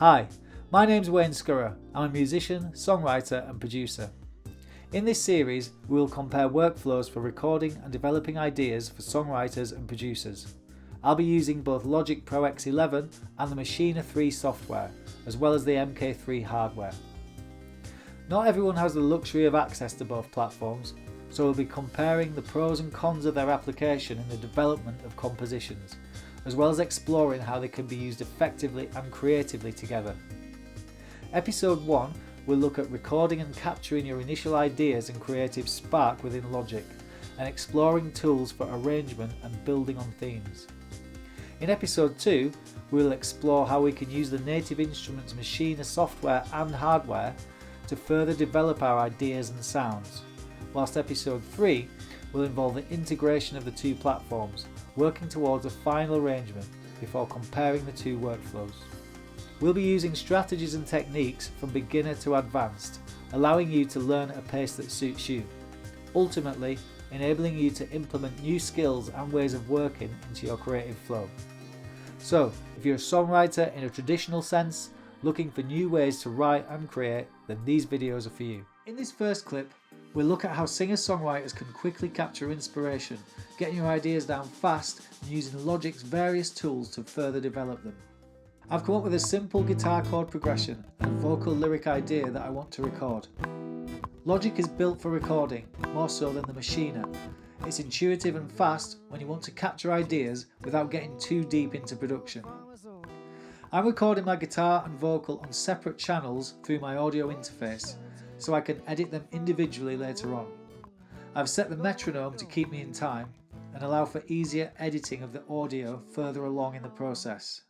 Hi, my name's Wayne Scurrah. I'm a musician, songwriter and producer. In this series, we will compare workflows for recording and developing ideas for songwriters and producers. I'll be using both Logic Pro X11 and the Maschine 3 software, as well as the MK3 hardware. Not everyone has the luxury of access to both platforms, so we'll be comparing the pros and cons of their application in the development of compositions, as well as exploring how they can be used effectively and creatively together. Episode 1 will look at recording and capturing your initial ideas and creative spark within Logic, and exploring tools for arrangement and building on themes. In Episode 2, we will explore how we can use the Native Instruments Maschine software and hardware to further develop our ideas and sounds, whilst Episode 3 will involve the integration of the two platforms, working towards a final arrangement before comparing the two workflows. We'll be using strategies and techniques from beginner to advanced, allowing you to learn at a pace that suits you, ultimately enabling you to implement new skills and ways of working into your creative flow. So, if you're a songwriter in a traditional sense, looking for new ways to write and create, then these videos are for you. In this first clip, we'll look at how singer-songwriters can quickly capture inspiration, getting your ideas down fast and using Logic's various tools to further develop them. I've come up with a simple guitar chord progression and a vocal lyric idea that I want to record. Logic is built for recording, more so than the Maschine. It's intuitive and fast when you want to capture ideas without getting too deep into production. I'm recording my guitar and vocal on separate channels through my audio interface, so I can edit them individually later on. I've set the metronome to keep me in time and allow for easier editing of the audio further along in the process.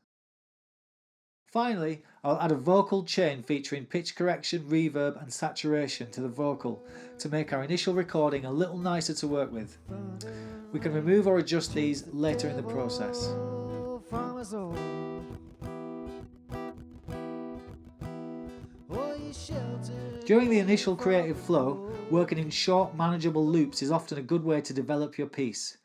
Finally, I'll add a vocal chain featuring pitch correction, reverb and saturation to the vocal to make our initial recording a little nicer to work with. We can remove or adjust these later in the process. During the initial creative flow, working in short, manageable loops is often a good way to develop your piece.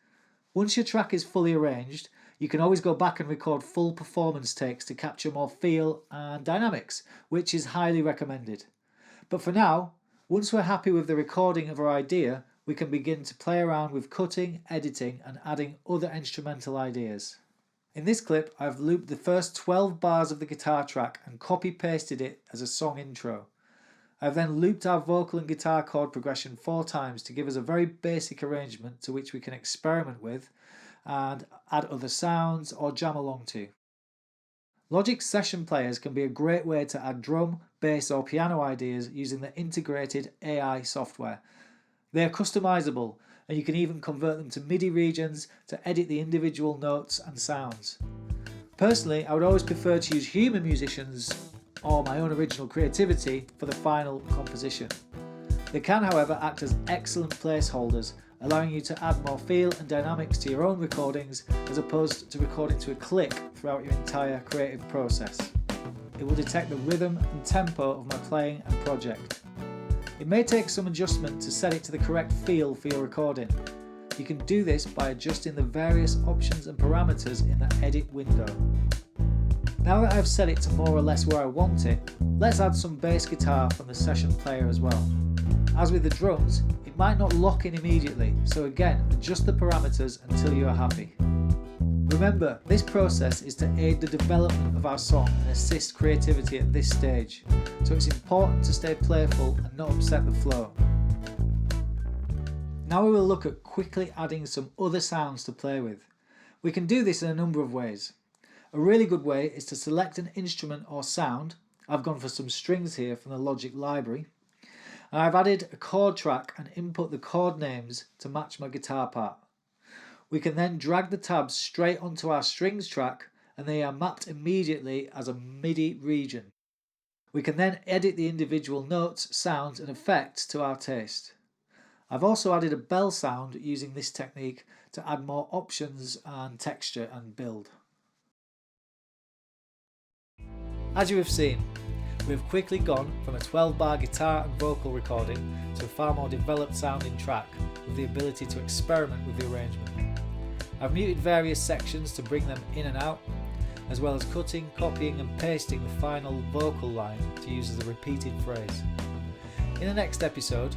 Once your track is fully arranged, you can always go back and record full performance takes to capture more feel and dynamics, which is highly recommended. But for now, once we're happy with the recording of our idea, we can begin to play around with cutting, editing and adding other instrumental ideas. In this clip, I've looped the first 12 bars of the guitar track and copy-pasted it as a song intro. I've then looped our vocal and guitar chord progression 4 times to give us a very basic arrangement to which we can experiment with and add other sounds or jam along to. Logic's session players can be a great way to add drum, bass or piano ideas using the integrated AI software. They are customizable and you can even convert them to MIDI regions to edit the individual notes and sounds. Personally, I would always prefer to use human musicians or my own original creativity for the final composition. They can, however, act as excellent placeholders, allowing you to add more feel and dynamics to your own recordings as opposed to recording to a click throughout your entire creative process. It will detect the rhythm and tempo of my playing and project. It may take some adjustment to set it to the correct feel for your recording. You can do this by adjusting the various options and parameters in the edit window. Now that I've set it to more or less where I want it, let's add some bass guitar from the session player as well. As with the drums, it might not lock in immediately, so again, adjust the parameters until you are happy. Remember, this process is to aid the development of our song and assist creativity at this stage, so it's important to stay playful and not upset the flow. Now we will look at quickly adding some other sounds to play with. We can do this in a number of ways. A really good way is to select an instrument or sound. I've gone for some strings here from the Logic library. And I've added a chord track and input the chord names to match my guitar part. We can then drag the tabs straight onto our strings track and they are mapped immediately as a MIDI region. We can then edit the individual notes, sounds and effects to our taste. I've also added a bell sound using this technique to add more options and texture and build. As you have seen, we have quickly gone from a 12-bar guitar and vocal recording to a far more developed sounding track with the ability to experiment with the arrangement. I've muted various sections to bring them in and out, as well as cutting, copying and pasting the final vocal line to use as a repeated phrase. In the next episode,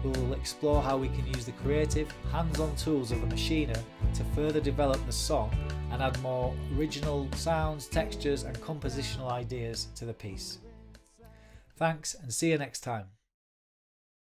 we will explore how we can use the creative, hands-on tools of the machiner to further develop the song and add more original sounds, textures and compositional ideas to the piece. Thanks and see you next time.